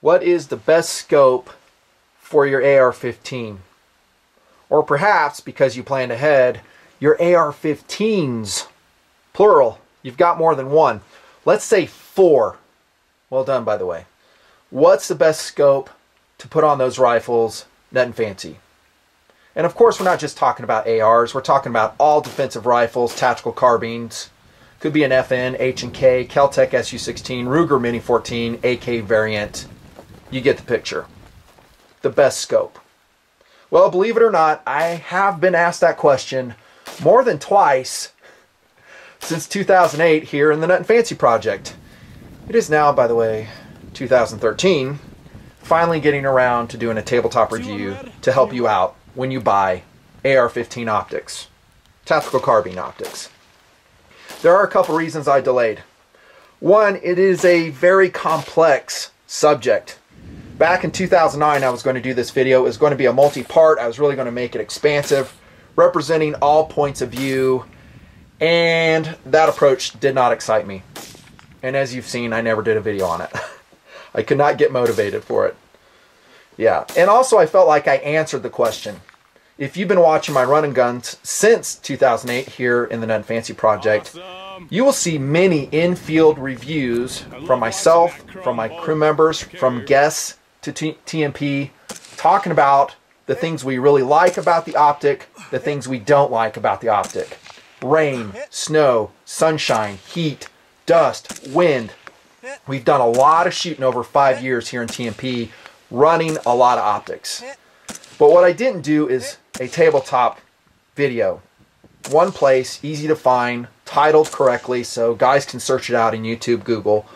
What is the best scope for your AR-15? Or perhaps, because you planned ahead, your AR-15s, plural. You've got more than one. Let's say 4. Well done, by the way. What's the best scope to put on those rifles, Nutnfancy? And of course, we're not just talking about ARs. We're talking about all defensive rifles, tactical carbines. Could be an FN, H&K, Kel-Tec SU-16, Ruger Mini-14, AK variant. You get the picture. The best scope. Well, believe it or not, I have been asked that question more than twice since 2008 here in the Nutnfancy project. It is now, by the way, 2013, finally getting around to doing a tabletop review to help you out when you buy AR-15 optics, tactical carbine optics. There are a couple reasons I delayed. One, it is a very complex subject. Back in 2009, I was going to do this video. It was going to be a multi-part. I was really going to make it expansive, representing all points of view, and that approach did not excite me. And as you've seen, I never did a video on it. I could not get motivated for it. Yeah, and also I felt like I answered the question. If you've been watching my run and guns since 2008 here in the Nutnfancy project, you will see many in-field reviews from myself, from my crew members, from guests to TMP, talking about the things we really like about the optic, the things we don't like about the optic. Rain, snow, sunshine, heat, dust, wind. We've done a lot of shooting over 5 years here in TMP, running a lot of optics. But what I didn't do is a tabletop video. One place, easy to find, titled correctly, so guys can search it out in YouTube, Google.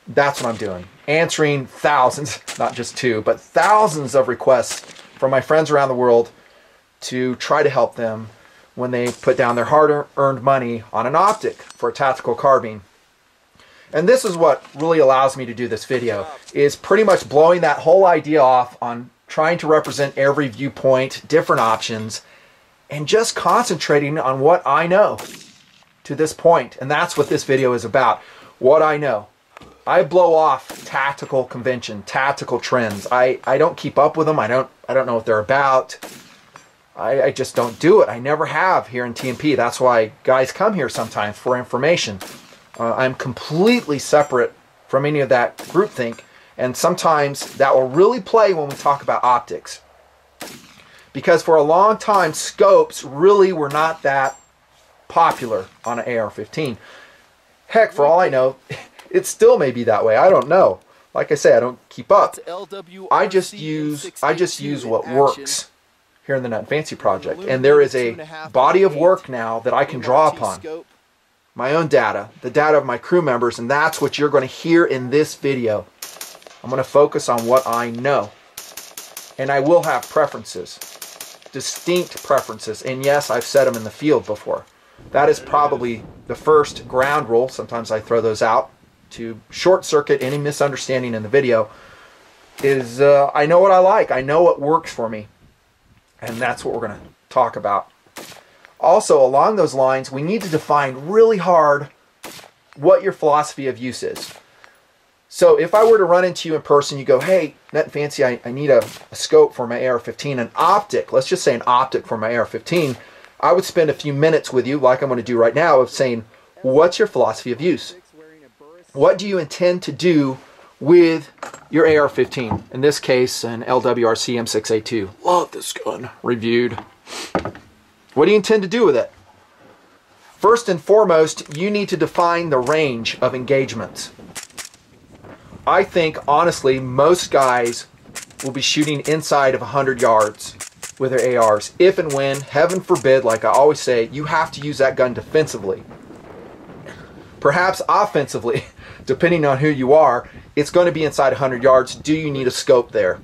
That's what I'm doing. Answering thousands, not just 2, but thousands of requests from my friends around the world to try to help them when they put down their hard-earned money on an optic for a tactical carbine. And this is what really allows me to do this video, is pretty much blowing that whole idea off on trying to represent every viewpoint, different options, and just concentrating on what I know to this point. And that's what this video is about, what I know. I blow off tactical convention, tactical trends. I don't keep up with them. I don't know what they're about. I just don't do it. I never have here in TMP. That's why guys come here sometimes for information. I'm completely separate from any of that groupthink, and sometimes that will really play when we talk about optics. Because for a long time, scopes really were not that popular on an AR-15. Heck, for all I know, it still may be that way. I don't know. Like I say, I don't keep up. I just use what works here in the Nutnfancy project. And there is a body of work now that I can draw upon. My own data, the data of my crew members, and that's what you're going to hear in this video. I'm going to focus on what I know. And I will have preferences, distinct preferences. And yes, I've said them in the field before. That is probably the first ground rule. Sometimes I throw those out to short circuit any misunderstanding in the video. Is I know what I like. I know what works for me. And that's what we're going to talk about. Also, along those lines, we need to define really hard what your philosophy of use is. So if I were to run into you in person, you go, hey, Nutnfancy, I need a scope for my AR-15, an optic. Let's just say an optic for my AR-15. I would spend a few minutes with you, like I'm going to do right now, of saying, what's your philosophy of use? What do you intend to do with your AR-15? In this case, an LWRC M6A2. Love this gun. Reviewed. What do you intend to do with it? First and foremost, you need to define the range of engagements. I think, honestly, most guys will be shooting inside of 100 yards with their ARs. If and when, heaven forbid, like I always say, you have to use that gun defensively. Perhaps offensively, depending on who you are, it's going to be inside 100 yards. Do you need a scope there?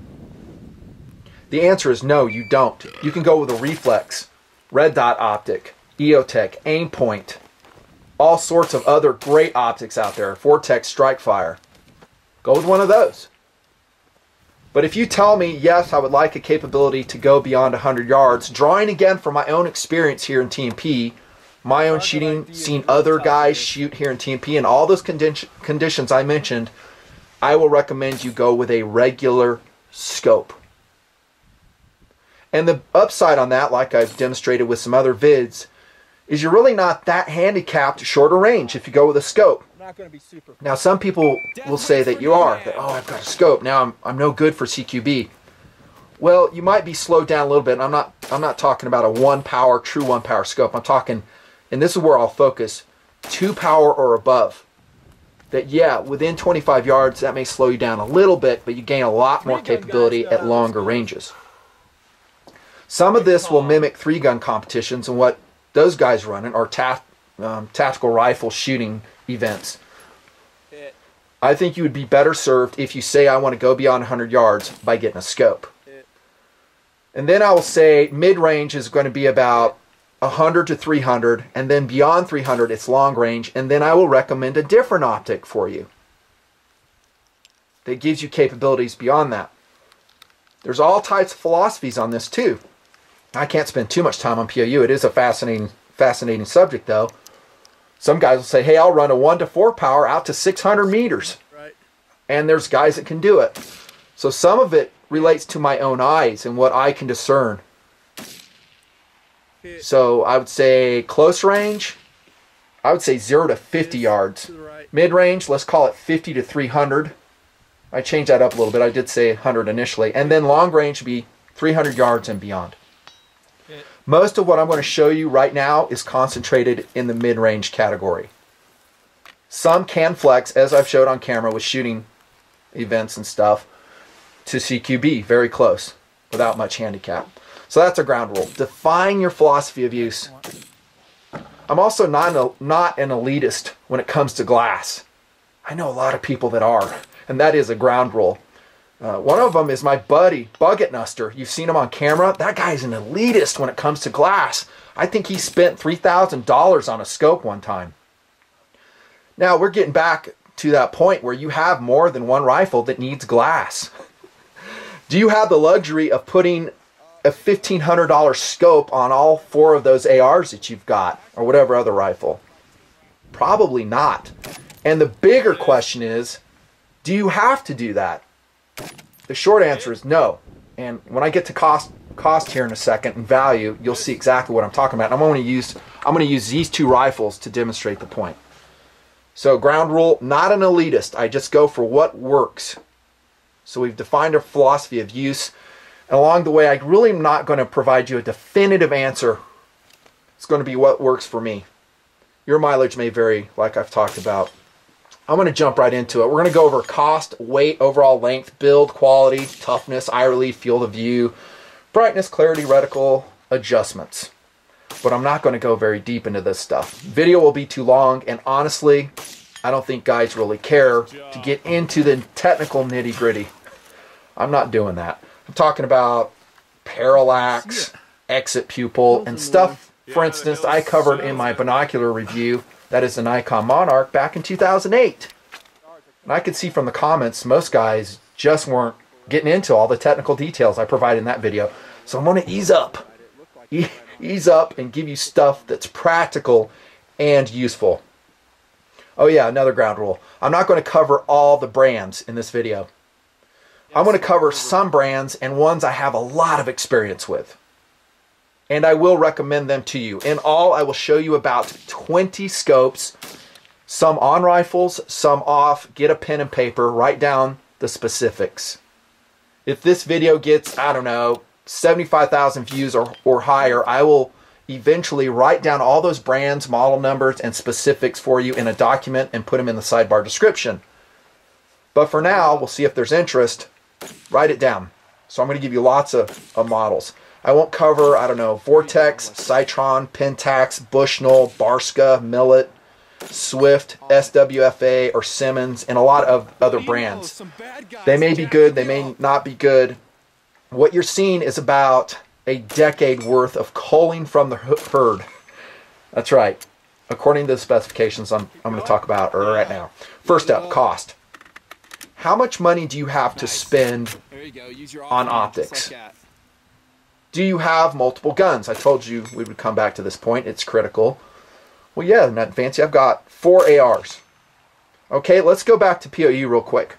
The answer is no, you don't. You can go with a reflex, red dot optic, EOTech, aim point, all sorts of other great optics out there, Vortex, Strike Fire. Go with one of those. But if you tell me, yes, I would like a capability to go beyond 100 yards, drawing again from my own experience here in TMP, my own shooting, seen other guys shoot here in TMP, and all those conditions I mentioned, I will recommend you go with a regular scope. And the upside on that, like I've demonstrated with some other vids, is you're really not that handicapped shorter range if you go with a scope. Not going to be super. Now some people will say that you are, that, oh, I've got a scope, now I'm no good for CQB. Well, you might be slowed down a little bit. And I'm not talking about a true one power scope. I'm talking, and this is where I'll focus, 2 power or above. That, yeah, within 25 yards, that may slow you down a little bit, but you gain a lot more capability at longer ranges. Some of this will mimic 3-gun competitions and what those guys running, or tactical rifle shooting events. I think you would be better served if you say, I want to go beyond 100 yards by getting a scope. And then I will say mid-range is going to be about 100 to 300, and then beyond 300 it's long range, and then I will recommend a different optic for you that gives you capabilities beyond that. There's all types of philosophies on this too. I can't spend too much time on POU. It is a fascinating subject though. Some guys will say, hey, I'll run a 1 to 4 power out to 600 meters. Right. And there's guys that can do it. So some of it relates to my own eyes and what I can discern. So I would say close range, I would say 0 to 50 yards. Mid-range, let's call it 50 to 300. I changed that up a little bit. I did say 100 initially. And then long range would be 300 yards and beyond. Most of what I'm going to show you right now is concentrated in the mid-range category. Some can flex, as I've showed on camera with shooting events and stuff, to CQB, very close, without much handicap. So that's a ground rule. Define your philosophy of use. I'm also not an elitist when it comes to glass. I know a lot of people that are, and that is a ground rule. One of them is my buddy, Buckmasters. You've seen him on camera. That guy's an elitist when it comes to glass. I think he spent $3,000 on a scope one time. Now, we're getting back to that point where you have more than one rifle that needs glass. Do you have the luxury of putting a $1,500 scope on all 4 of those ARs that you've got, or whatever other rifle? Probably not. And the bigger question is, do you have to do that? The short answer is no. And when I get to cost here in a second and value, you'll see exactly what I'm talking about. I'm going to use these 2 rifles to demonstrate the point. So ground rule, not an elitist. I just go for what works. So we've defined a philosophy of use. And along the way, I really am not going to provide you a definitive answer. It's going to be what works for me. Your mileage may vary, like I've talked about. I'm going to jump right into it. We're going to go over cost, weight, overall length, build, quality, toughness, eye relief, field of view, brightness, clarity, reticle, adjustments. But I'm not going to go very deep into this stuff. Video will be too long, and honestly, I don't think guys really care to get into the technical nitty-gritty. I'm not doing that. I'm talking about parallax, exit pupil, and stuff, for instance, I covered in my binocular review. That is the Nikon Monarch back in 2008. And I could see from the comments, most guys just weren't getting into all the technical details I provided in that video. So I'm going to ease up. Ease up and give you stuff that's practical and useful. Oh yeah, another ground rule. I'm not going to cover all the brands in this video. I'm going to cover some brands and ones I have a lot of experience with. And I will recommend them to you. In all, I will show you about 20 scopes, some on rifles, some off. Get a pen and paper, write down the specifics. If this video gets, I don't know, 75,000 views or higher, I will eventually write down all those brands, model numbers, and specifics for you in a document and put them in the sidebar description. But for now, we'll see if there's interest. Write it down. So I'm going to give you lots of models. I won't cover, I don't know, Vortex, Citron, Pentax, Bushnell, Barska, Millet, Swift, SWFA, or Simmons, and a lot of other brands. They may be good, they may not be good. What you're seeing is about a decade worth of culling from the herd. That's right. According to the specifications I'm going to talk about right now. First up, cost. How much money do you have to spend on optics? Do you have multiple guns? I told you we would come back to this point. It's critical. Well, yeah, Nutnfancy. I've got 4 ARs. Okay, let's go back to POU real quick.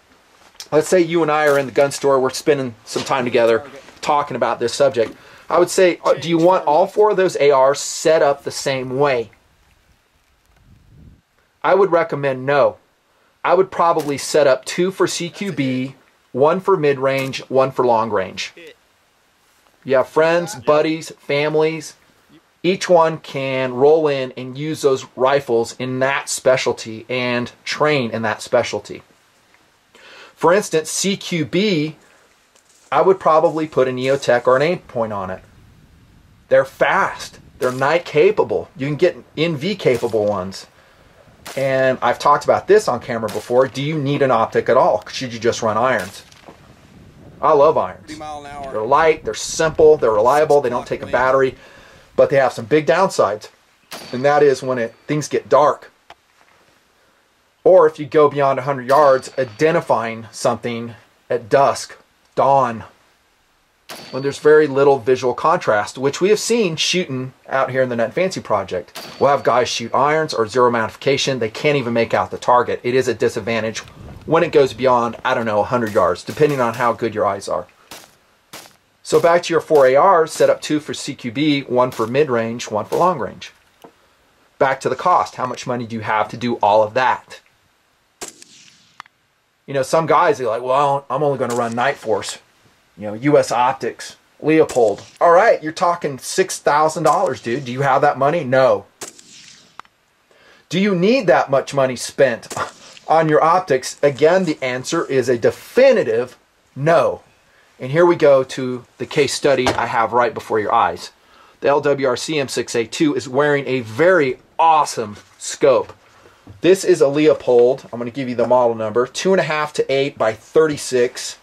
let's say you and I are in the gun store, we're spending some time together talking about this subject. I would say, do you want all 4 of those ARs set up the same way? I would recommend no. I would probably set up 2 for CQB, 1 for mid-range, 1 for long-range. You have friends, buddies, families. Each one can roll in and use those rifles in that specialty and train in that specialty. For instance, CQB, I would probably put a Neotech or an Aimpoint on it. They're fast. They're night capable. You can get NV capable ones. And I've talked about this on camera before. Do you need an optic at all? Should you just run irons? I love irons. They're light, they're simple, they're reliable, they don't take a battery, but they have some big downsides. And that is when things get dark. Or if you go beyond 100 yards, identifying something at dusk, dawn, when there's very little visual contrast, which we have seen shooting out here in the Nutnfancy project. We'll have guys shoot irons or zero magnification. They can't even make out the target. It is a disadvantage when it goes beyond, I don't know, 100 yards, depending on how good your eyes are. So back to your 4 ARs, set up 2 for CQB, 1 for mid-range, 1 for long-range. Back to the cost. How much money do you have to do all of that? You know, some guys, they're like, well, I'm only going to run Night Force. You know, US Optics, Leupold. All right, you're talking $6,000, dude. Do you have that money? No. Do you need that much money spent on your optics? Again, the answer is a definitive no. And here we go to the case study I have right before your eyes. The LWRC M6A2 is wearing a very awesome scope. This is a Leupold. I'm going to give you the model number. 2.5 to 8 by 36.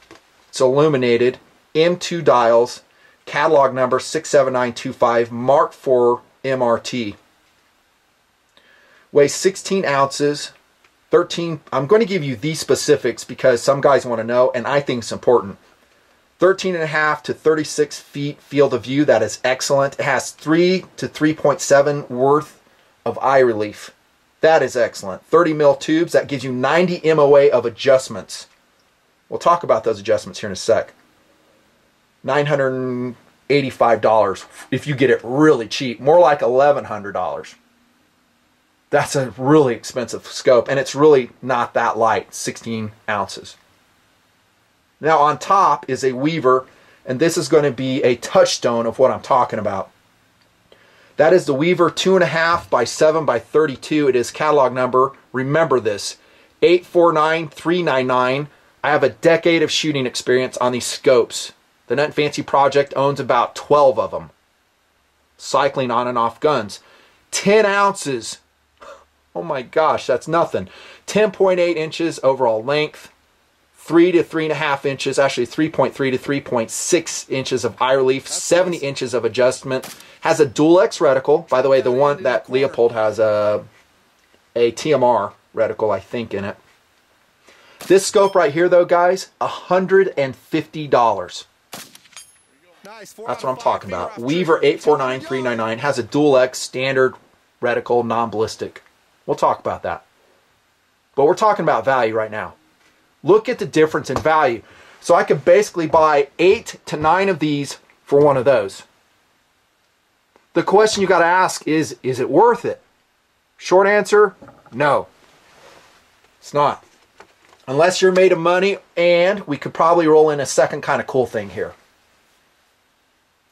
It's illuminated, M2 dials, catalog number 67925, Mark IV MRT. Weighs 16 ounces, 13, I'm going to give you these specifics because some guys want to know, and I think it's important. 13.5 to 36 feet field of view, that is excellent. It has 3 to 3.7 worth of eye relief. That is excellent. 30 mil tubes, that gives you 90 MOA of adjustments. We'll talk about those adjustments here in a sec. $985 if you get it really cheap. More like $1,100. That's a really expensive scope, and it's really not that light, 16 ounces. Now on top is a Weaver, and this is going to be a touchstone of what I'm talking about. That is the Weaver 2.5 by 7 by 32. It is catalog number, remember this, 849399. I have a decade of shooting experience on these scopes. The Nutnfancy project owns about 12 of them. Cycling on and off guns. 10 ounces. Oh my gosh, that's nothing. 10.8 inches overall length. 3 to 3.5 inches, actually 3.3 to 3.6 inches of eye relief. 70 inches of adjustment. Has a dual X reticle. By the way, the one that Leupold has a TMR reticle, I think, in it. This scope right here, though, guys, $150. That's what I'm talking about. Weaver 849399 has a dual X standard reticle, non-ballistic. We'll talk about that. But we're talking about value right now. Look at the difference in value. So I could basically buy 8 to 9 of these for one of those. The question you got to ask is it worth it? Short answer, no. It's not. Unless you're made of money, and we could probably roll in a second kind of cool thing here.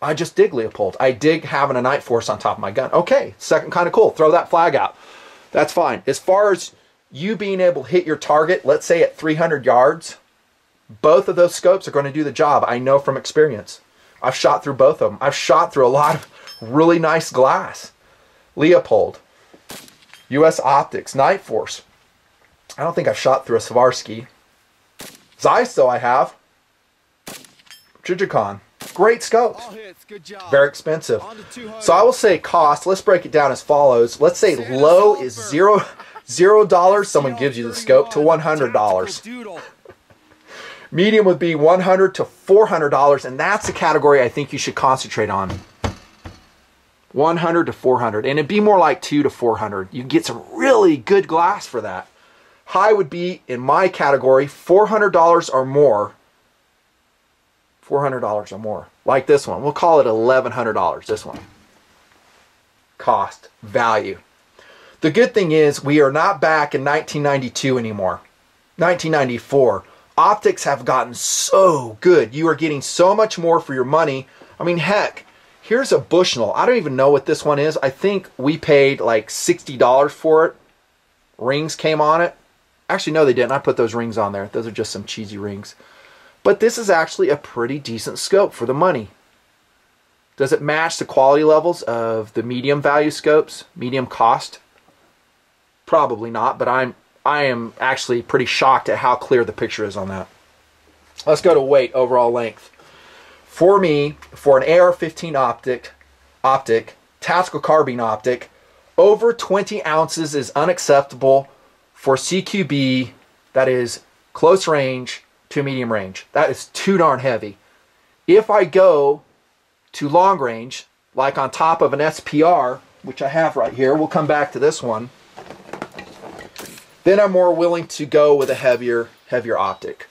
I just dig Leupold. I dig having a Night Force on top of my gun. Okay, second kind of cool. Throw that flag out. That's fine. As far as you being able to hit your target, let's say at 300 yards, both of those scopes are going to do the job. I know from experience. I've shot through both of them. I've shot through a lot of really nice glass. Leupold, US Optics, Night Force. I don't think I've shot through a Swarovski. Zeiss, though, I have. Trijicon. Great scopes. Very expensive. So I will say cost. Let's break it down as follows. Let's say low is $0. Someone gives you the scope to $100. Medium would be $100 to $400, and that's the category I think you should concentrate on. $100 to $400, and it'd be more like $200 to $400. You can get some really good glass for that. High would be, in my category, $400 or more. $400 or more. Like this one. We'll call it $1,100, this one. Cost, value. The good thing is we are not back in 1992 anymore. 1994. Optics have gotten so good. You are getting so much more for your money. I mean, heck, here's a Bushnell. I don't even know what this one is. I think we paid like $60 for it. Rings came on it. Actually, no, they didn't. I put those rings on there. Those are just some cheesy rings. But this is actually a pretty decent scope for the money. Does it match the quality levels of the medium value scopes? Medium cost? Probably not, but I am actually pretty shocked at how clear the picture is on that. Let's go to weight, overall length. For me, for an AR-15 optic, tactical carbine optic, over 20 ounces is unacceptable for CQB, that is close range to medium range. That is too darn heavy. If I go to long range, like on top of an SPR, which I have right here, we'll come back to this one, then I'm more willing to go with a heavier optic.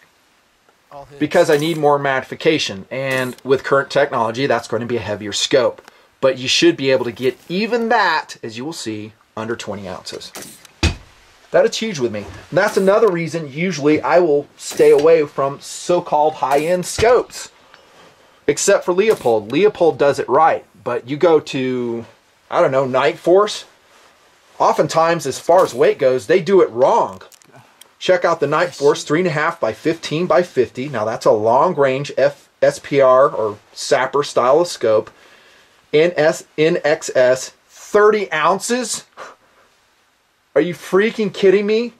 Because I need more magnification, and with current technology, that's going to be a heavier scope. But you should be able to get even that, as you will see, under 20 ounces. That is huge with me. And that's another reason usually I will stay away from so-called high-end scopes. Except for Leupold. Leupold does it right. But you go to, I don't know, Night Force. Oftentimes, as far as weight goes, they do it wrong. Check out the Night Force 3.5 by 15 by 50. Now that's a long-range SPR or Sapper style of scope. NXS 30 ounces. Are you freaking kidding me?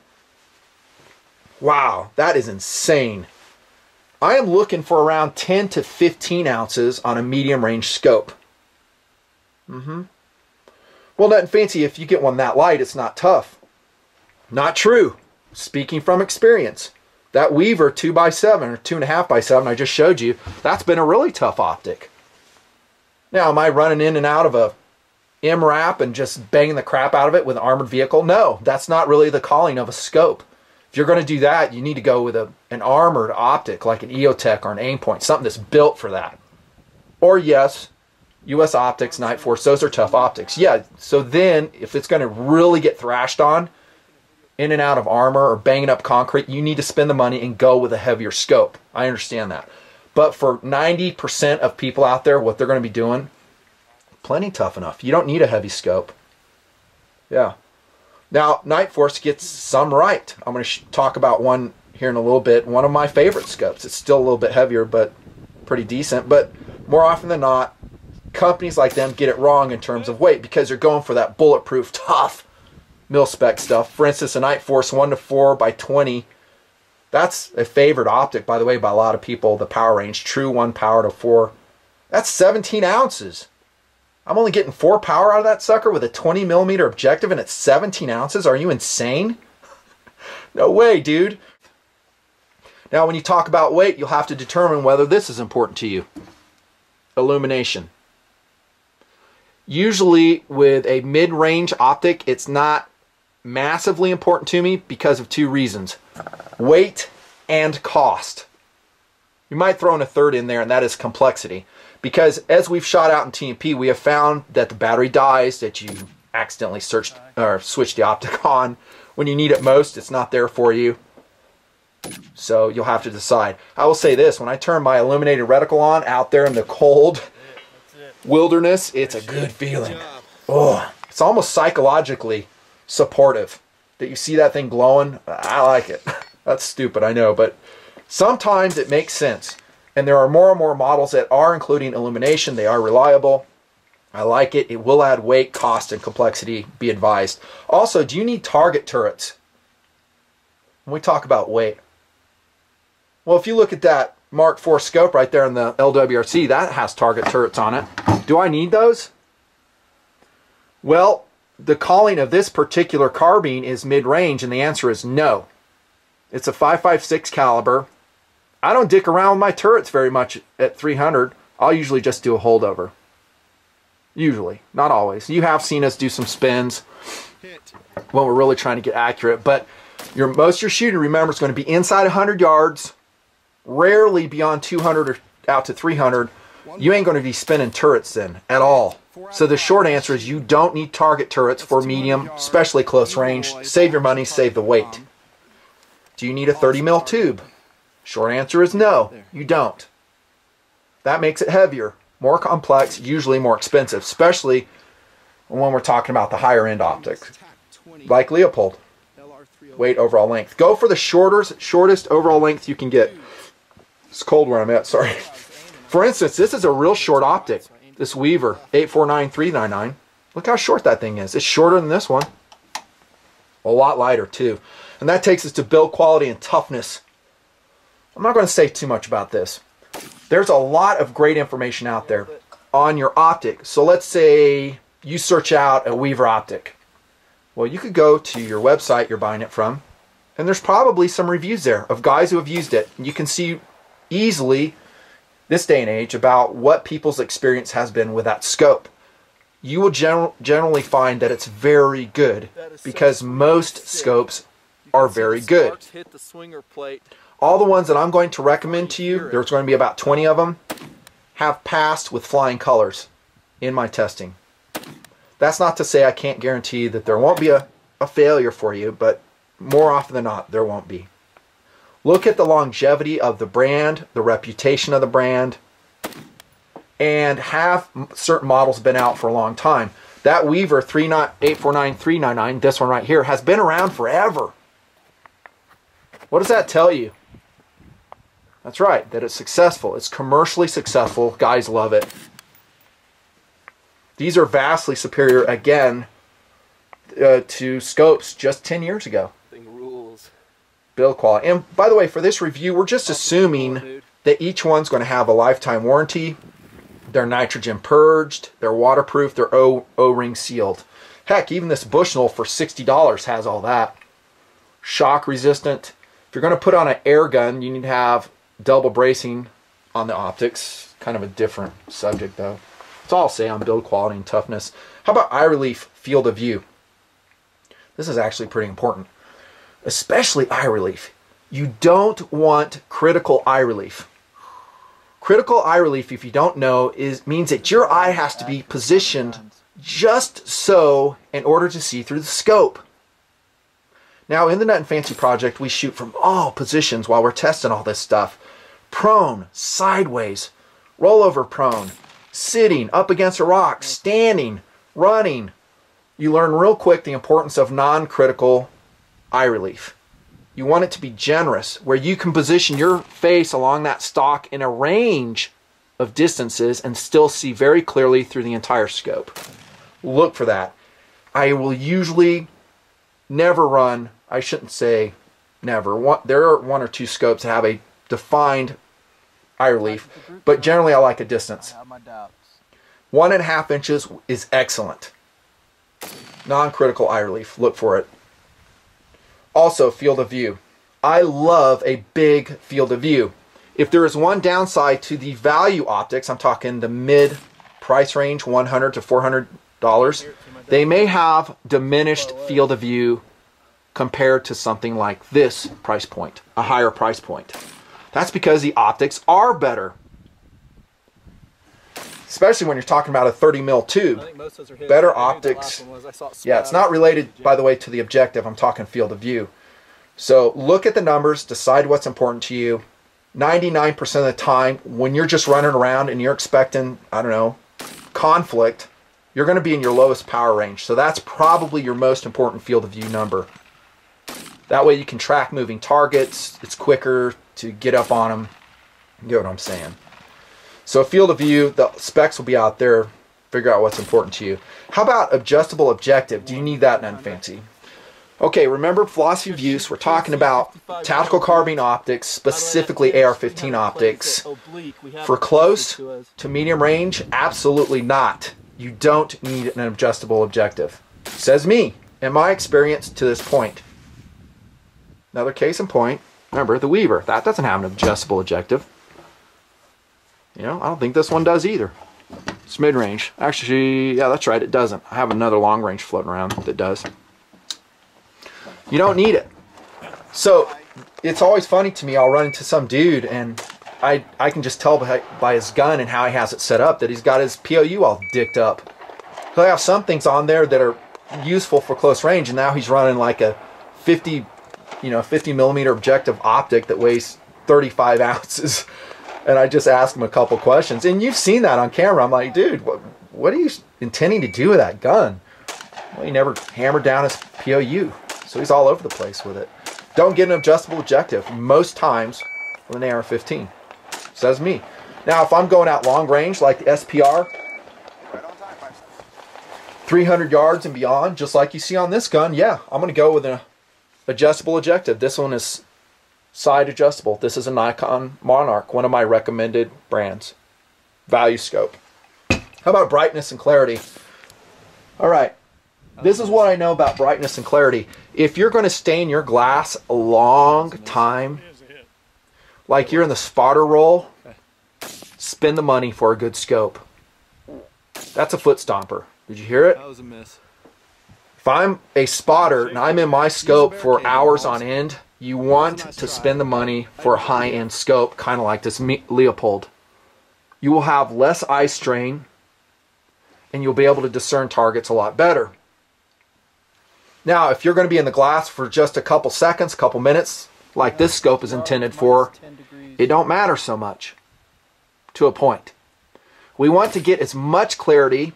Wow, that is insane. I am looking for around 10 to 15 ounces on a medium range scope. Well, Nutnfancy, if you get one that light, it's not tough. Not true. Speaking from experience. That Weaver 2x7 or 2.5x7 I just showed you, that's been a really tough optic. Now, am I running in and out of a MRAP and just banging the crap out of it with an armored vehicle? No, that's not really the calling of a scope. If you're going to do that, you need to go with an armored optic like an EOTech or an Aimpoint, something that's built for that. Or yes, US Optics, Night Force, those are tough optics. Yeah, so then if it's going to really get thrashed on, in and out of armor or banging up concrete, you need to spend the money and go with a heavier scope. I understand that. But for 90% of people out there, what they're going to be doing, plenty tough enough. You don't need a heavy scope. Yeah. Now, Night Force gets some right. I'm going to talk about one here in a little bit. One of my favorite scopes. It's still a little bit heavier, but pretty decent. But more often than not, companies like them get it wrong in terms of weight because they're going for that bulletproof, tough, mil-spec stuff. For instance, a Night Force 1:4 by 20. That's a favorite optic, by the way, by a lot of people. The power range, true 1 power to 4. That's 17 ounces. I'm only getting 4 power out of that sucker with a 20mm objective, and it's 17 ounces. Are you insane? No way, dude. Now, when you talk about weight, you'll have to determine whether this is important to you. Illumination. Usually, with a mid-range optic, it's not massively important to me because of 2 reasons. Weight and cost. You might throw in a third in there, and that is complexity. Because as we've shot out in TMP, we have found that the battery dies, that you accidentally switched the optic on. When you need it most, it's not there for you. So you'll have to decide. I will say this, when I turn my illuminated reticle on out there in the cold wilderness, it's a good feeling. Oh, it's almost psychologically supportive that you see that thing glowing. I like it. That's stupid, I know, but sometimes it makes sense. And there are more and more models that are including illumination. They are reliable. I like it. It will add weight, cost, and complexity. Be advised. Also, do you need target turrets? When we talk about weight. Well, if you look at that Mark IV scope right there in the LWRC, that has target turrets on it. Do I need those? Well, the calling of this particular carbine is mid-range, and the answer is no. It's a 5.56 caliber. I don't dick around with my turrets very much at 300. I'll usually just do a holdover. Usually, not always. You have seen us do some spins when we're really trying to get accurate, but Most of your shooting, remember, is going to be inside 100 yards, rarely beyond 200 or out to 300. You ain't going to be spinning turrets then at all. So the short answer is you don't need target turrets for medium, especially close range. Save your money, save the weight. Do you need a 30 mil tube? Short answer is no, you don't. That makes it heavier, more complex, usually more expensive, especially when we're talking about the higher end optics, like Leupold. Weight, overall length. Go for the shortest overall length you can get. It's cold where I'm at, sorry. For instance, this is a real short optic. This Weaver 849399. Look how short that thing is. It's shorter than this one. A lot lighter too. And that takes us to build quality and toughness. I'm not going to say too much about this. There's a lot of great information out there on your optic. So let's say you search out a Weaver optic. Well, you could go to your website you're buying it from, and there's probably some reviews there of guys who have used it. And you can see easily, this day and age, about what people's experience has been with that scope. You will generally find that it's very good, because most scopes are very good. All the ones that I'm going to recommend to you, there's going to be about 20 of them, have passed with flying colors in my testing. That's not to say I can't guarantee that there won't be a failure for you, but more often than not, there won't be. Look at the longevity of the brand, the reputation of the brand, and have certain models been out for a long time. That Weaver 849399, this one right here, has been around forever. What does that tell you? That's right, that it's successful. It's commercially successful. Guys love it. These are vastly superior, again, to scopes just 10 years ago. Build quality. And by the way, for this review, we're just assuming that each one's going to have a lifetime warranty. They're nitrogen purged, they're waterproof, they're O-ring sealed. Heck, even this Bushnell for $60 has all that. Shock resistant. If you're going to put on an air gun, you need to have double bracing on the optics. Kind of a different subject though. That's all I'll say on build quality and toughness. How about eye relief, field of view? This is actually pretty important. Especially eye relief. You don't want critical eye relief. Critical eye relief, if you don't know, means that your eye has to be positioned just so in order to see through the scope. Now in the Nutnfancy project, we shoot from all positions while we're testing all this stuff. Prone, sideways, rollover prone, sitting, up against a rock, standing, running. You learn real quick the importance of non-critical eye relief. You want it to be generous, where you can position your face along that stock in a range of distances and still see very clearly through the entire scope. Look for that. I will usually never run, I shouldn't say never. There are one or two scopes that have a defined eye relief, but generally I like a distance. 1.5 inches is excellent. Non-critical eye relief, look for it. Also, field of view. I love a big field of view. If there is one downside to the value optics, I'm talking the mid price range, $100 to $400, they may have diminished field of view compared to something like this price point, a higher price point. That's because the optics are better. Especially when you're talking about a 30 mil tube. Better optics. Yeah, it's not related, by the way, to the objective. I'm talking field of view. So look at the numbers, decide what's important to you. 99% of the time, when you're just running around and you're expecting, I don't know, conflict, you're going to be in your lowest power range. So that's probably your most important field of view number. That way you can track moving targets. It's quicker to get up on them. You get what I'm saying? So field of view, the specs will be out there. Figure out what's important to you. How about adjustable objective? Do you need that in Nutnfancy? Okay, remember philosophy of use. We're talking about tactical carbine optics, specifically AR-15 optics. For close to medium range, absolutely not. You don't need an adjustable objective. Says me, in my experience to this point. Another case in point, remember the Weaver. That doesn't have an adjustable objective. You know, I don't think this one does either. It's mid-range. Actually, yeah, that's right, it doesn't. I have another long range floating around that does. You don't need it. So it's always funny to me. I'll run into some dude and I can just tell by his gun and how he has it set up that he's got his POU all dicked up. He'll have some things on there that are useful for close range, and now he's running like a 50 millimeter objective optic that weighs 35 ounces. And I just asked him a couple questions, and you've seen that on camera. I'm like, dude, what are you intending to do with that gun? Well, he never hammered down his POU, so he's all over the place with it. Don't get an adjustable objective most times with an AR-15. Says me. Now, if I'm going out long range like the SPR, 300 yards and beyond, just like you see on this gun, yeah, I'm going to go with an adjustable objective. This one is side adjustable. This is a Nikon Monarch, one of my recommended brands. Value scope. How about brightness and clarity? All right. This is what I know about brightness and clarity. If you're going to stain your glass a long time, like you're in the spotter role, spend the money for a good scope. That's a foot stomper. Did you hear it? That was a miss. If I'm a spotter and I'm in my scope for hours on end, you want to spend the money for a high-end scope, kind of like this Leupold. You will have less eye strain, and you'll be able to discern targets a lot better. Now, if you're going to be in the glass for just a couple seconds, couple minutes, like this scope is intended for, it don't matter so much, to a point. We want to get as much clarity,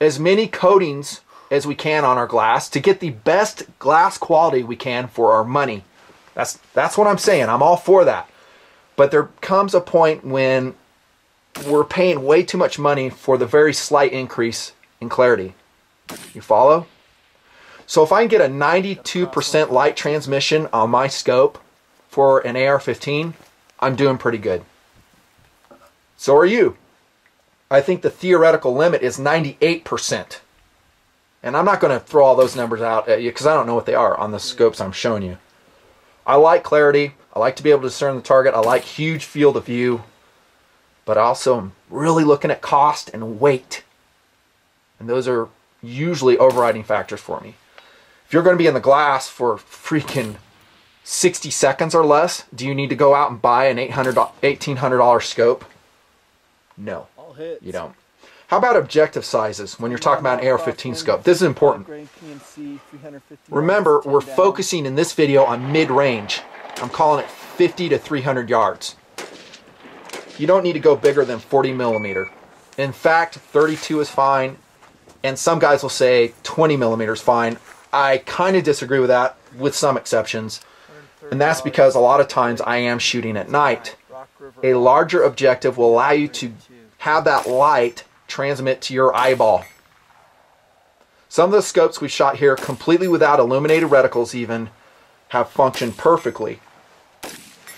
as many coatings as we can on our glass to get the best glass quality we can for our money. That's what I'm saying. I'm all for that. But there comes a point when we're paying way too much money for the very slight increase in clarity. You follow? So if I can get a 92% light transmission on my scope for an AR-15, I'm doing pretty good. So are you. I think the theoretical limit is 98%. And I'm not going to throw all those numbers out at you because I don't know what they are on the scopes I'm showing you. I like clarity. I like to be able to discern the target. I like huge field of view. But I also am really looking at cost and weight. And those are usually overriding factors for me. If you're going to be in the glass for freaking 60 seconds or less, do you need to go out and buy an $1,800 scope? No, you don't. How about objective sizes when you're talking about an AR-15 scope? This is important. Remember, we're focusing in this video on mid-range. I'm calling it 50 to 300 yards. You don't need to go bigger than 40 millimeter. In fact, 32 is fine, and some guys will say 20 millimeter is fine. I kind of disagree with that, with some exceptions, and that's because a lot of times I am shooting at night. A larger objective will allow you to have that light transmit to your eyeball. Some of the scopes we shot here completely without illuminated reticles even have functioned perfectly.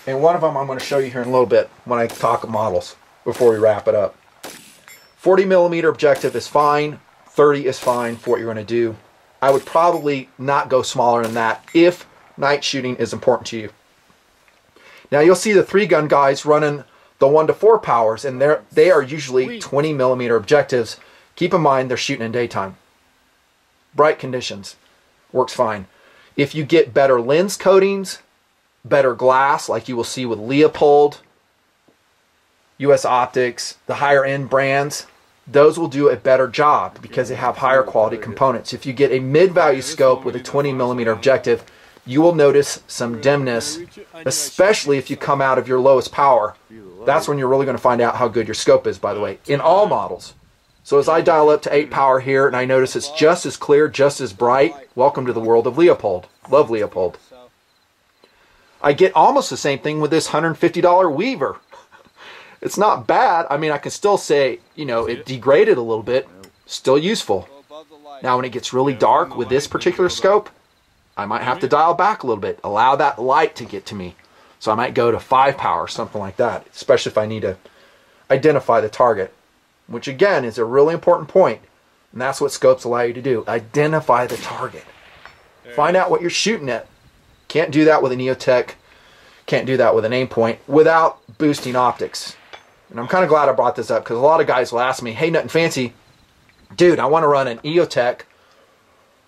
And one of them I'm going to show you here in a little bit when I talk models before we wrap it up. 40 millimeter objective is fine. 30 is fine for what you're going to do. I would probably not go smaller than that if night shooting is important to you. Now you'll see the 3-gun guys running the 1 to 4 powers, and they are usually 20 millimeter objectives. Keep in mind they're shooting in daytime. Bright conditions. Works fine. If you get better lens coatings, better glass, like you will see with Leupold, US Optics, the higher end brands, those will do a better job because they have higher quality components. If you get a mid-value scope with a 20 millimeter objective, you will notice some dimness, especially if you come out of your lowest power. That's when you're really going to find out how good your scope is, by the way, in all models. So as I dial up to 8 power here and I notice it's just as clear, just as bright, welcome to the world of Leupold. Love Leupold. I get almost the same thing with this $150 Weaver. It's not bad. I mean, I can still say, you know, it degraded a little bit. Still useful. Now, when it gets really dark with this particular scope, I might have to dial back a little bit. Allow that light to get to me. So I might go to 5 power, something like that. Especially if I need to identify the target. Which, again, is a really important point. And that's what scopes allow you to do. Identify the target. Find out what you're shooting at. Can't do that with an EOTech. Can't do that with an aim point without boosting optics. And I'm kind of glad I brought this up because a lot of guys will ask me, hey, Nutnfancy, dude, I want to run an EOTech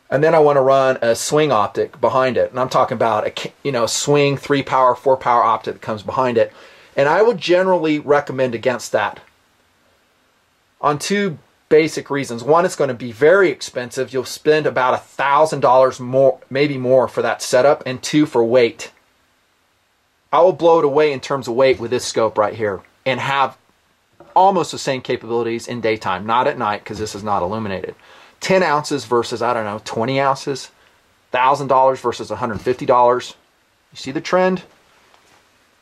And then I want to run a swing optic behind it. And I'm talking about a swing 3-power, 4-power optic that comes behind it. And I would generally recommend against that on two basic reasons. One, it's going to be very expensive. You'll spend about $1,000 more, maybe more, for that setup. And two, for weight. I will blow it away in terms of weight with this scope right here and have almost the same capabilities in daytime, not at night because this is not illuminated. 10 ounces versus, I don't know, 20 ounces, $1,000 versus $150. You see the trend?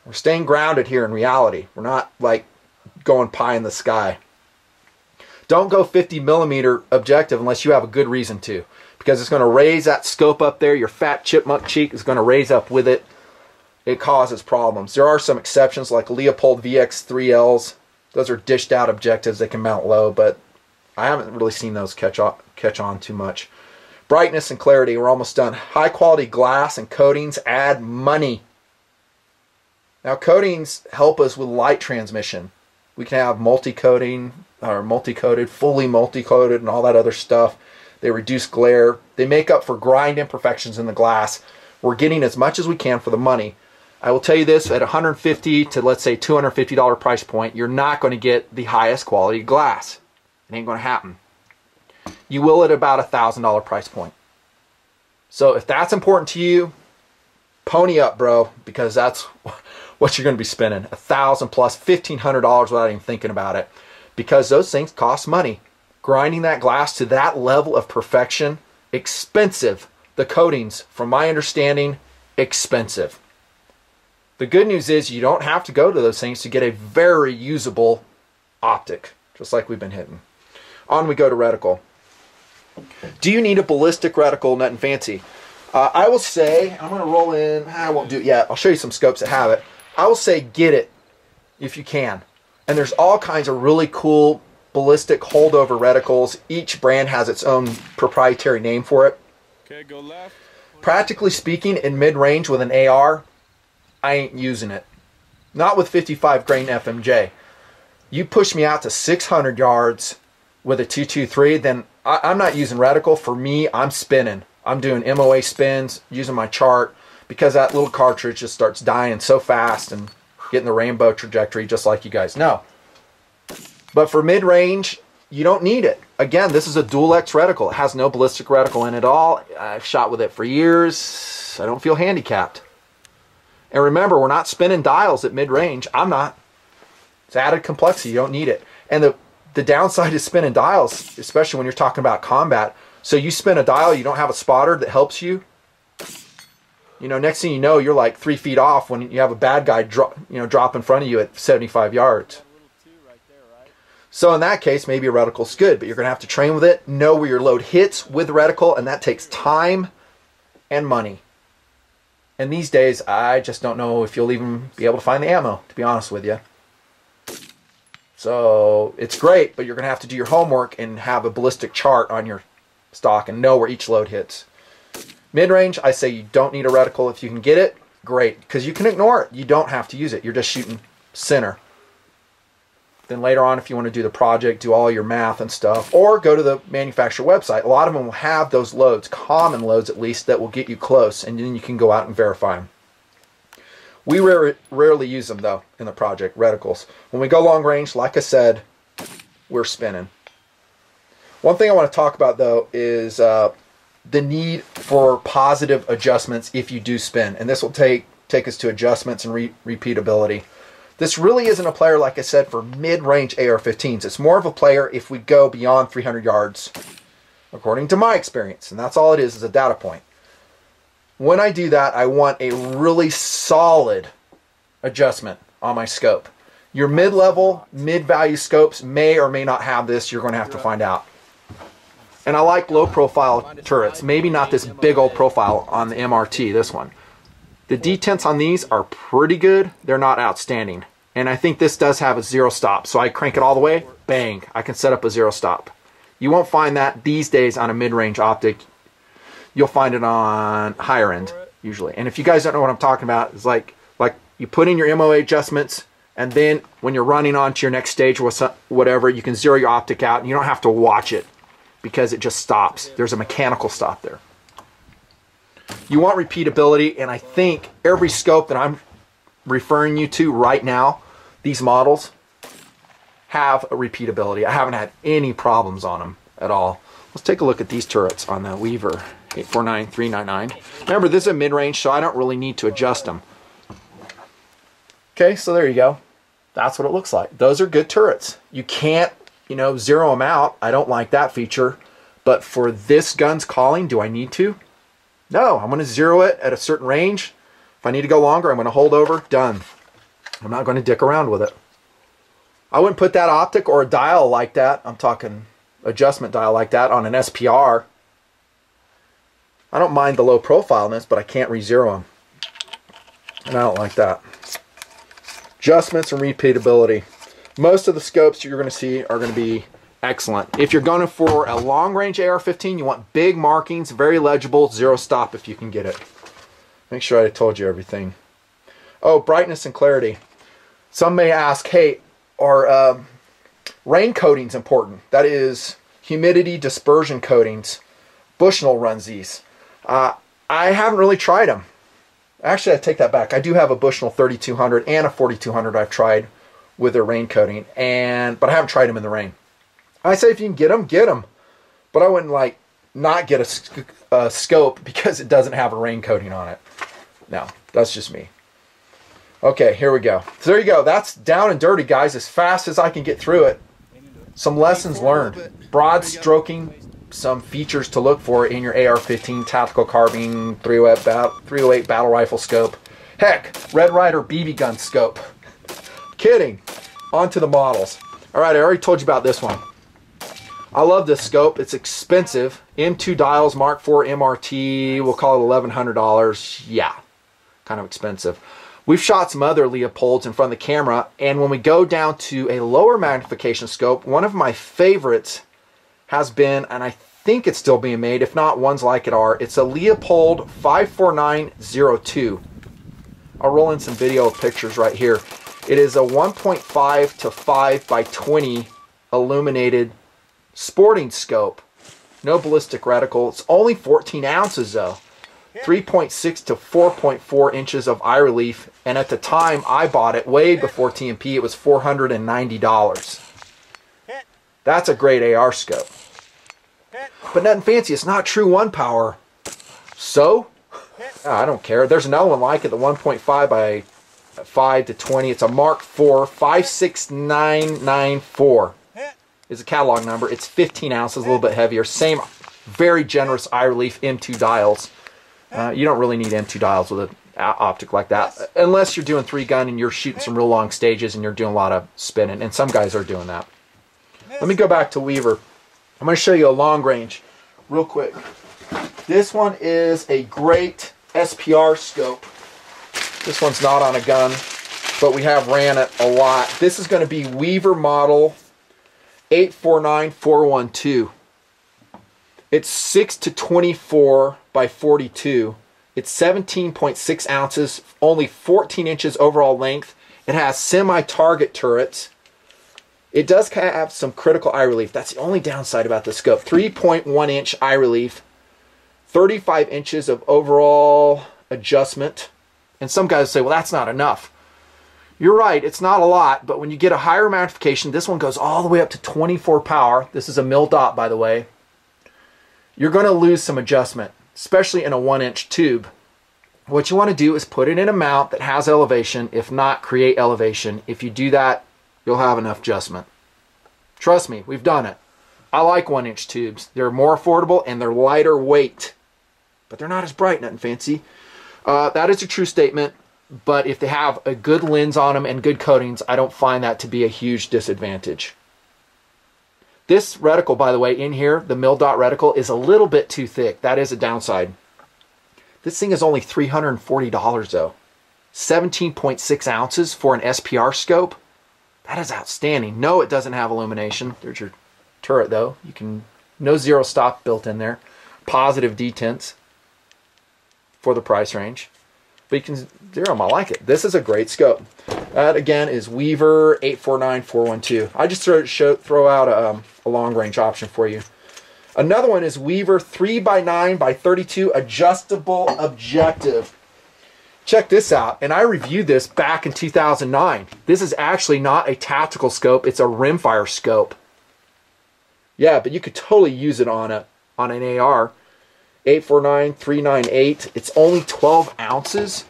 We're staying grounded here in reality. We're not like going pie in the sky. Don't go 50mm objective unless you have a good reason to, because it's going to raise that scope up there. Your fat chipmunk cheek is going to raise up with it. It causes problems. There are some exceptions like Leupold VX3Ls. Those are dished out objectives. They can mount low, but I haven't really seen those catch on too much. Brightness and clarity, we're almost done. High quality glass and coatings add money. Now coatings help us with light transmission. We can have multi-coating or multi-coated, fully multi-coated and all that other stuff. They reduce glare. They make up for grind imperfections in the glass. We're getting as much as we can for the money. I will tell you this, at $150 to let's say $250 price point, you're not going to get the highest quality glass. It ain't going to happen. You will at about $1,000 price point. So if that's important to you, pony up, bro, because that's what you're going to be spending. $1,000 plus $1,500 without even thinking about it, because those things cost money. Grinding that glass to that level of perfection, expensive. The coatings, from my understanding, expensive. The good news is you don't have to go to those things to get a very usable optic, just like we've been hitting. On we go to reticle. Do you need a ballistic reticle, Nutnfancy? I will say, I'm going to roll in, I won't do it yet. I'll show you some scopes that have it. I will say get it if you can. And there's all kinds of really cool ballistic holdover reticles. Each brand has its own proprietary name for it. Okay, go left. Practically speaking, in mid-range with an AR, I ain't using it. Not with 55 grain FMJ. You push me out to 600 yards with a 223, then I'm not using reticle. For me, I'm spinning. I'm doing MOA spins, using my chart, because that little cartridge just starts dying so fast and getting the rainbow trajectory just like you guys know. But for mid-range, you don't need it. Again, this is a dual X reticle. It has no ballistic reticle in it at all. I've shot with it for years. I don't feel handicapped. And remember, we're not spinning dials at mid-range. I'm not. It's added complexity. You don't need it. And the downside is spinning dials, especially when you're talking about combat. So you spin a dial, you don't have a spotter that helps you. You know, next thing you know, you're like 3 feet off when you have a bad guy drop in front of you at 75 yards. So in that case, maybe a reticle's good, but you're going to have to train with it, know where your load hits with the reticle, and that takes time and money. And these days, I just don't know if you'll even be able to find the ammo, to be honest with you. So it's great, but you're going to have to do your homework and have a ballistic chart on your stock and know where each load hits. Mid-range, I say you don't need a reticle. If you can get it, great, because you can ignore it. You don't have to use it. You're just shooting center. Then later on, if you want to do the project, do all your math and stuff, or go to the manufacturer website. A lot of them will have those loads, common loads at least, that will get you close, and then you can go out and verify them. We rarely use them, though, in the project, reticles. When we go long range, like I said, we're spinning. One thing I want to talk about, though, is the need for positive adjustments if you do spin. And this will take us to adjustments and repeatability. This really isn't a player, like I said, for mid-range AR-15s. It's more of a player if we go beyond 300 yards, according to my experience. And that's all it is a data point. When I do that, I want a really solid adjustment on my scope. Your mid-level, mid-value scopes may or may not have this. You're going to have to find out. And I like low-profile turrets. Maybe not this big old profile on the MRT, this one. The detents on these are pretty good. They're not outstanding. And I think this does have a zero stop. So I crank it all the way, bang, I can set up a zero stop. You won't find that these days on a mid-range optic. You'll find it on higher end, usually. And if you guys don't know what I'm talking about, it's like you put in your MOA adjustments, and then when you're running on to your next stage or whatever, you can zero your optic out, and you don't have to watch it. because it just stops. There's a mechanical stop there. You want repeatability, and I think every scope that I'm referring you to right now, these models have a repeatability. I haven't had any problems on them at all. Let's take a look at these turrets on the Weaver 849-399. Remember, this is a mid-range, so I don't really need to adjust them. Okay, so there you go. That's what it looks like. Those are good turrets. You can't, you know, zero them out. I don't like that feature. But for this gun's calling, do I need to? No, I'm going to zero it at a certain range. If I need to go longer, I'm going to hold over. Done. I'm not going to dick around with it. I wouldn't put that optic or a dial like that. I'm talking adjustment dial like that on an SPR. I don't mind the low profileness, but I can't re-zero them. And I don't like that. Adjustments and repeatability. Most of the scopes you're going to see are going to be excellent. If you're going for a long-range AR-15, you want big markings, very legible, zero stop if you can get it. Make sure I told you everything. Oh, brightness and clarity. Some may ask, hey, are rain coatings important? That is humidity dispersion coatings. Bushnell runs these. I haven't really tried them. Actually, I take that back. I do have a Bushnell 3200 and a 4200 I've tried with their rain coating, but I haven't tried them in the rain. I say if you can get them, get them. But I wouldn't like not get a scope because it doesn't have a rain coating on it. No, that's just me. Okay, here we go. So there you go. That's down and dirty, guys, as fast as I can get through it. Some lessons learned. Broad stroking, some features to look for in your AR-15 tactical carbine 308 battle rifle scope. Heck, Red Ryder BB gun scope. Kidding. On to the models. All right, I already told you about this one. I love this scope. It's expensive. M2 dials, Mark IV MRT. We'll call it $1,100. Yeah, kind of expensive. We've shot some other Leopolds in front of the camera, and when we go down to a lower magnification scope, one of my favorites has been, and I think it's still being made, if not ones like it are, it's a Leupold 54902. I'll roll in some video pictures right here. It is a 1.5 to 5 by 20 illuminated sporting scope. No ballistic reticle. It's only 14 ounces though. 3.6 to 4.4 inches of eye relief, and at the time I bought it, way before TMP, it was $490. That's a great AR scope. But Nutnfancy, it's not true 1 power. So? I don't care. There's another one like it, the 1.5 by 5 to 20. It's a Mark IV 56994. Is a catalog number. It's 15 ounces, a little bit heavier. Same, very generous eye relief M2 dials. You don't really need M2 dials with an optic like that, unless you're doing 3-gun and you're shooting some real long stages and you're doing a lot of spinning, and some guys are doing that. Let me go back to Weaver. I'm going to show you a long range real quick. This one is a great SPR scope. This one's not on a gun, but we have ran it a lot. This is going to be Weaver model 849412. It's 6 to 24 by 42. It's 17.6 ounces, only 14 inches overall length. It has semi-target turrets. It does have some critical eye relief. That's the only downside about the scope. 3.1 inch eye relief, 35 inches of overall adjustment. And some guys say, well, that's not enough. You're right, it's not a lot, but when you get a higher magnification, this one goes all the way up to 24 power. This is a mildot, by the way. You're going to lose some adjustment, especially in a 1-inch tube. What you want to do is put it in a mount that has elevation. If not, create elevation. If you do that, you'll have enough adjustment. Trust me, we've done it. I like 1-inch tubes. They're more affordable and they're lighter weight, but they're not as bright, Nutnfancy. That is a true statement, but if they have a good lens on them and good coatings, I don't find that to be a huge disadvantage. This reticle, by the way, in here, the mildot reticle, is a little bit too thick. That is a downside. This thing is only $340 though. 17.6 ounces for an SPR scope. That is outstanding. No, it doesn't have illumination. There's your turret though. You can, no zero stop built in there. Positive detents for the price range. But you can zero them. I like it. This is a great scope. That again is Weaver 849412. I just throw out a long range option for you. Another one is Weaver 3x9x32 adjustable objective. Check this out, and I reviewed this back in 2009. This is actually not a tactical scope, it's a rimfire scope. Yeah, but you could totally use it on an AR. 849, 398. It's only 12 ounces.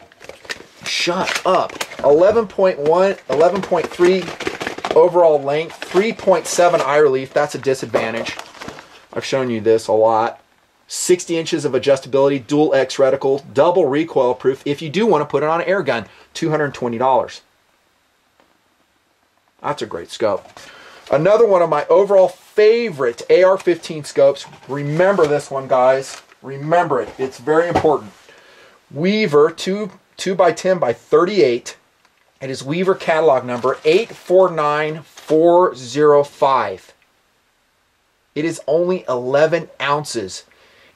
Shut up. 11.1, 11.3 overall length, 3.7 eye relief. That's a disadvantage. I've shown you this a lot. 60 inches of adjustability, dual X reticle, double recoil proof. If you do want to put it on an air gun, $220. That's a great scope. Another one of my overall favorite AR-15 scopes. Remember this one, guys. Remember it. It's very important. Weaver 2x10x38. It is Weaver catalog number 849405. It is only 11 ounces.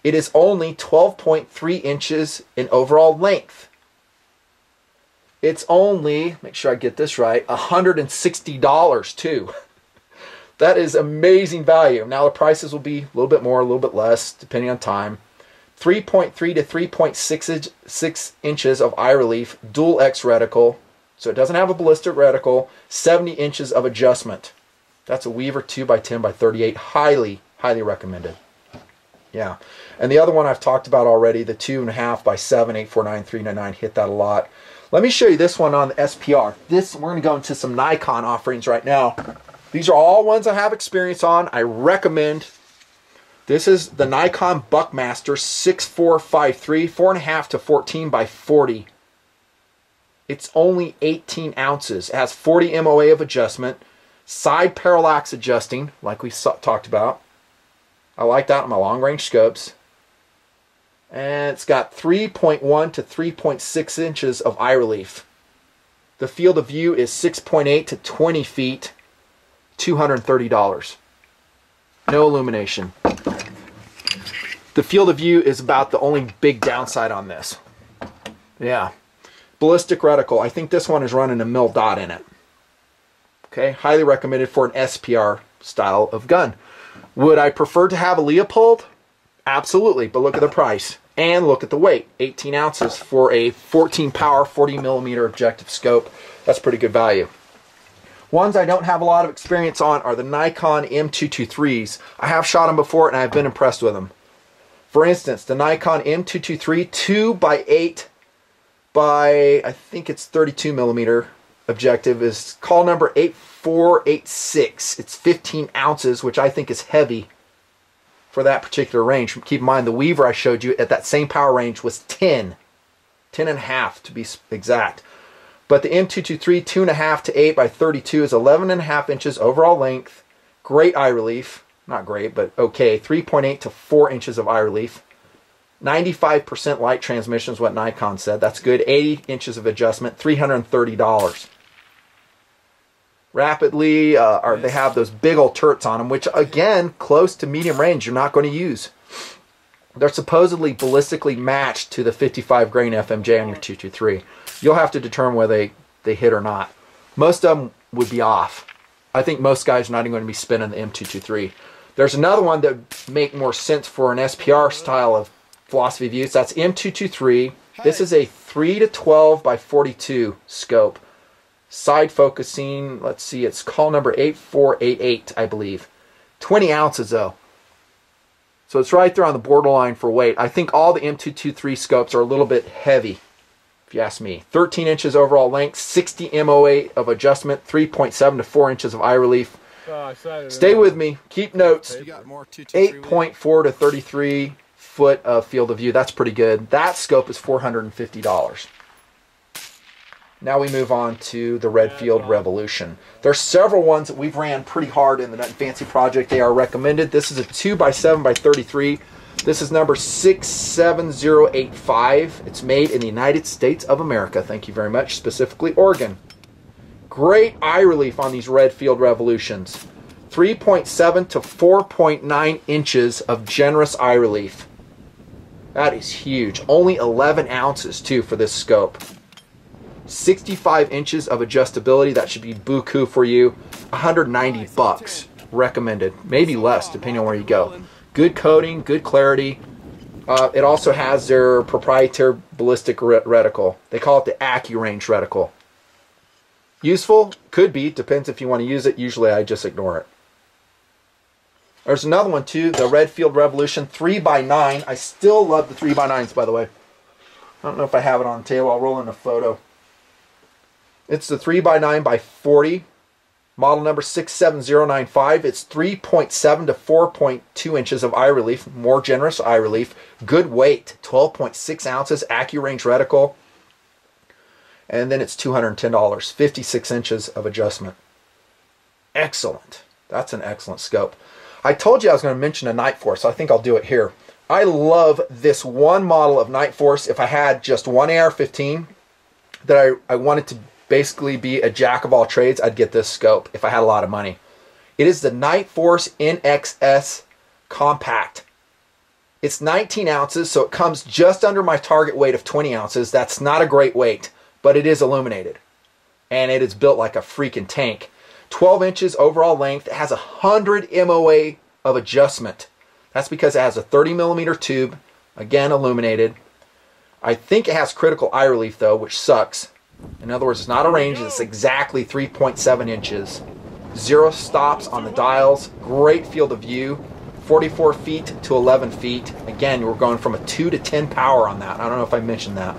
It is only 12.3 inches in overall length. It's only, make sure I get this right, $160 too. That is amazing value. Now the prices will be a little bit more, a little bit less, depending on time. 3.3 to 3.6 inches of eye relief, dual X reticle. So it doesn't have a ballistic reticle. 70 inches of adjustment. That's a Weaver 2x10x38. Highly, highly recommended. Yeah. And the other one I've talked about already, the 2.5x7, 849, 399. Hit that a lot. Let me show you this one on the SPR. We're going to go into some Nikon offerings right now. These are all ones I have experience on. I recommend. This is the Nikon Buckmasters 6453, 4.5 to 14x40. It's only 18 ounces. It has 40 MOA of adjustment, side parallax adjusting, like we talked about. I like that on my long range scopes. And it's got 3.1 to 3.6 inches of eye relief. The field of view is 6.8 to 20 feet, $230. No illumination. The field of view is about the only big downside on this. Yeah. Ballistic reticle. I think this one is running a mildot in it. Okay, highly recommended for an SPR style of gun. Would I prefer to have a Leupold? Absolutely, but look at the price. And look at the weight. 18 ounces for a 14 power, 40 millimeter objective scope. That's pretty good value. Ones I don't have a lot of experience on are the Nikon M223s. I have shot them before and I've been impressed with them. For instance, the Nikon M223 2x8 by, I think it's 32 millimeter objective is call number 8486. It's 15 ounces, which I think is heavy for that particular range. Keep in mind, the Weaver I showed you at that same power range was 10 and a half to be exact. But the M223 2.5 to 8x32 is 11.5 inches overall length. Great eye relief. Not great, but okay. 3.8 to 4 inches of eye relief. 95% light transmission is what Nikon said. That's good. 80 inches of adjustment. $330. Rapidly, they have those big old turrets on them, which again, close to medium range, you're not going to use. They're supposedly ballistically matched to the 55 grain FMJ on your 223. You'll have to determine whether they hit or not. Most of them would be off. I think most guys are not even going to be spinning the M223. There's another one that would make more sense for an SPR style of philosophy of use. That's M223. This is a 3 to 12 by 42 scope. Side focusing, let's see, it's call number 8488, I believe. 20 ounces though. So it's right there on the borderline for weight. I think all the M223 scopes are a little bit heavy, if you ask me. 13 inches overall length, 60 MOA of adjustment, 3.7 to 4 inches of eye relief. Stay with me, keep notes. 8.4 to 33 foot of field of view. That's pretty good. That scope is $450. Now we move on to the REDFIELD Revolution. There's several ones that we've ran pretty hard in the Nutnfancy project. They are recommended. This is a 2x7x33. This is number 67085. It's made in the United States of America. Thank you very much. Specifically Oregon. Great eye relief on these REDFIELD Revolutions. 3.7 to 4.9 inches of generous eye relief. That is huge. Only 11 ounces too for this scope. 65 inches of adjustability. That should be buku for you. $190. Recommended. Maybe less depending on where you go. Good coating, good clarity. It also has their proprietary ballistic reticle. They call it the ACOG reticle. Useful? Could be. Depends if you want to use it. Usually I just ignore it. There's another one too, the REDFIELD Revolution 3x9. I still love the 3x9s, by the way. I don't know if I have it on the table. I'll roll in a photo. It's the 3x9x40, model number 67095. It's 3.7 to 4.2 inches of eye relief, more generous eye relief. Good weight, 12.6 ounces, AccuRange reticle. And then it's $210, 56 inches of adjustment. Excellent. That's an excellent scope. I told you I was going to mention a Night Force, so I think I'll do it here. I love this one model of Night Force. If I had just one AR-15 that I wanted to basically be a jack of all trades, I'd get this scope if I had a lot of money. It is the Night Force NXS COMPACT. It's 19 ounces, so it comes just under my target weight of 20 ounces. That's not a great weight, but it is illuminated. And it is built like a freaking tank. 12 inches overall length. It has 100 MOA of adjustment. That's because it has a 30 millimeter tube, again illuminated. I think it has critical eye relief though, which sucks. In other words, it's not a range, it's exactly 3.7 inches. 0 stops on the dials, great field of view, 44 feet to 11 feet. Again, we're going from a 2 to 10 power on that. I don't know if I mentioned that.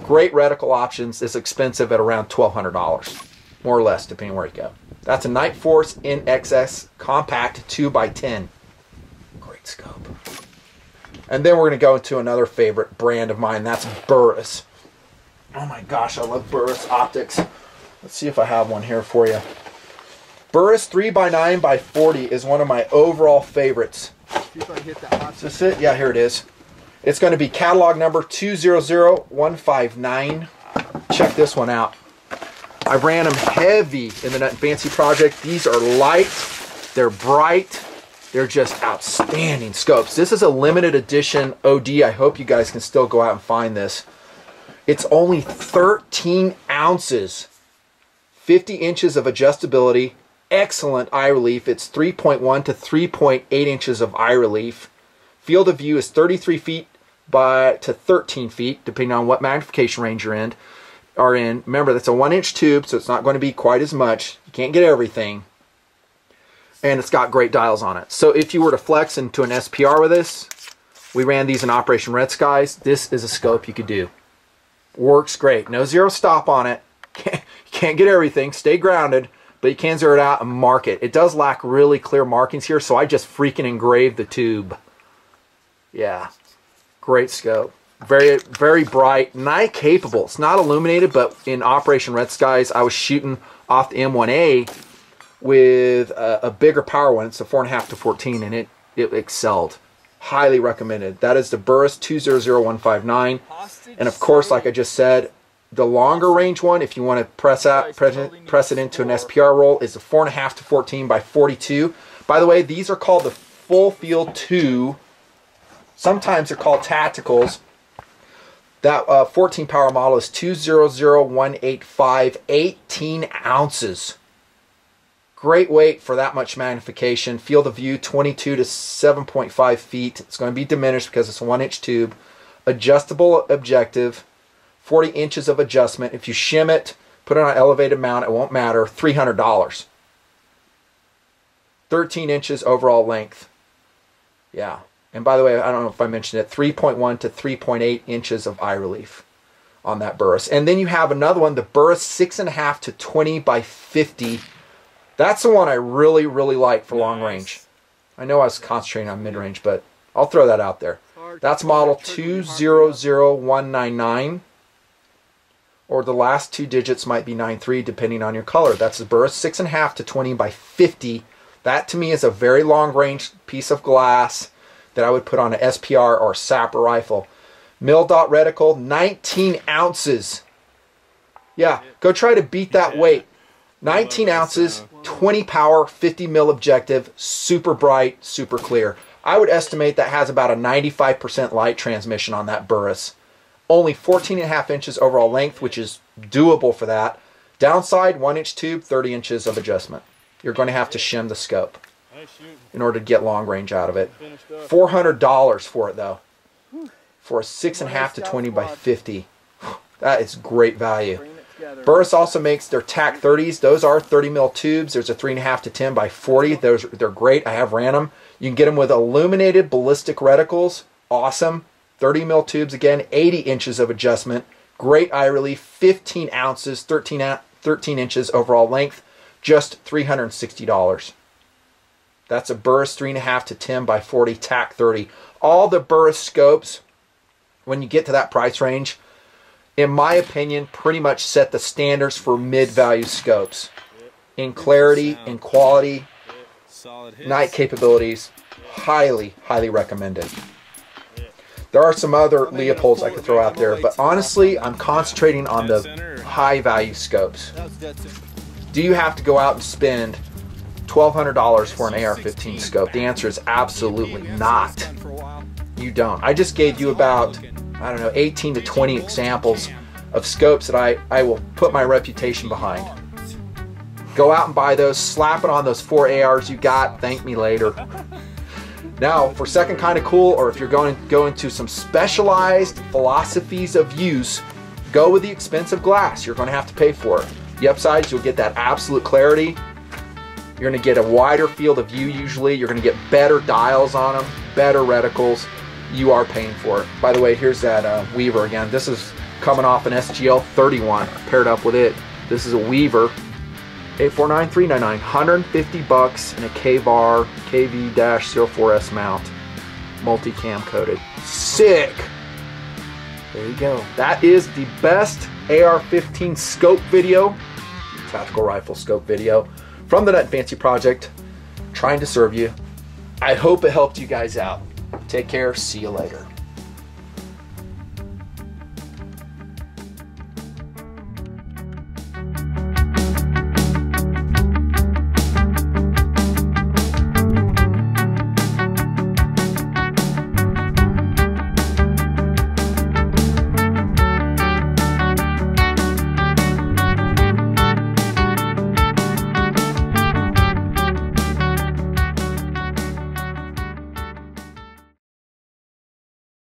Great reticle options. It's expensive at around $1,200. More or less, depending where you go. That's a Night Force NXS Compact 2x10. Great scope. And then we're going to go into another favorite brand of mine. That's Burris. Oh my gosh, I love Burris optics. Let's see if I have one here for you. Burris 3x9x40 is one of my overall favorites. See if I hit that hot. Is this it? Yeah, here it is. It's going to be catalog number 200159. Check this one out. I ran them heavy in the Nutnfancy project. These are light, they're bright, they're just outstanding scopes. This is a limited edition OD. I hope you guys can still go out and find this. It's only 13 ounces, 50 inches of adjustability, excellent eye relief. It's 3.1 to 3.8 inches of eye relief. Field of view is 33 feet to 13 feet, depending on what magnification range you're in. Remember, that's a 1-inch tube, so it's not going to be quite as much. You can't get everything. And it's got great dials on it. So if you were to flex into an SPR with this, we ran these in Operation Red Skies. This is a scope you could do. Works great. No 0 stop on it. You can't get everything. Stay grounded, but you can zero it out and mark it. It does lack really clear markings here, so I just freaking engraved the tube. Yeah. Great scope. Very, very bright, night capable. It's not illuminated, but in Operation Red Skies, I was shooting off the M1A with a bigger power one. It's a 4.5 to 14, and it excelled. Highly recommended. That is the Burris 200159. And of course, like I just said, the longer range one, if you want to press it into an SPR roll, is a 4.5 to 14 by 42. By the way, these are called the Fullfield II. Sometimes they're called tacticals. That 14 power model is 200185, 18 ounces. Great weight for that much magnification. Field of view 22 to 7.5 feet. It's going to be diminished because it's a 1-inch tube. Adjustable objective, 40 inches of adjustment. If you shim it, put it on an elevated mount, it won't matter. $300. 13 inches overall length. Yeah. And by the way, I don't know if I mentioned it, 3.1 to 3.8 inches of eye relief on that Burris. And then you have another one, the Burris 6.5 to 20 by 50. That's the one I really, really like for long range. I know I was concentrating on mid-range, but I'll throw that out there. That's model 200199. Or the last 2 digits might be 93, depending on your color. That's the Burris 6.5 to 20 by 50. That to me is a very long range piece of glass that I would put on an SPR or sapper rifle. Mildot reticle, 19 ounces. Yeah, go try to beat that weight. 19 ounces, 20 power, 50 mil objective, super bright, super clear. I would estimate that has about a 95% light transmission on that Burris. Only 14.5 inches overall length, which is doable for that. Downside, 1-inch tube, 30 inches of adjustment. You're going to have to shim the scope. in order to get long range out of it. $400 for it though, for a 6.5 to 20 by 50. That is great value. Burris also makes their TAC 30s. Those are 30 mil tubes. There's a 3.5 to 10 by 40. They're great. I have ran them. You can get them with illuminated ballistic reticles. Awesome. 30 mil tubes again, 80 inches of adjustment. Great eye relief, 15 ounces, 13 inches overall length, just $360. That's a Burris 3.5 to 10 by 40 TAC 30. All the Burris scopes, when you get to that price range, in my opinion, pretty much set the standards for mid-value scopes. In clarity, in quality, night capabilities, highly, highly recommended. There are some other Leopolds I could throw out there, but honestly, I'm concentrating on the high-value scopes. Do you have to go out and spend $1,200 for an AR-15 scope? The answer is absolutely not. You don't. I just gave you about, I don't know, 18 to 20 examples of scopes that I will put my reputation behind. Go out and buy those, slap it on those 4 ARs you got, thank me later. Now, for second kind of cool, or if you're going to go into some specialized philosophies of use, go with the expensive glass. You're going to have to pay for it. The upsides, you'll get that absolute clarity. You're going to get a wider field of view usually. You're going to get better dials on them, better reticles. You are paying for it. By the way, here's that Weaver again. This is coming off an SGL 31 paired up with it. This is a Weaver. 849-399, $150 and a K-Bar KV-04S mount, multi-cam coated. Sick! There you go. That is the best AR-15 scope video, tactical rifle scope video, from the Nutnfancy project. Trying to serve you. I hope it helped you guys out. Take care. See you later.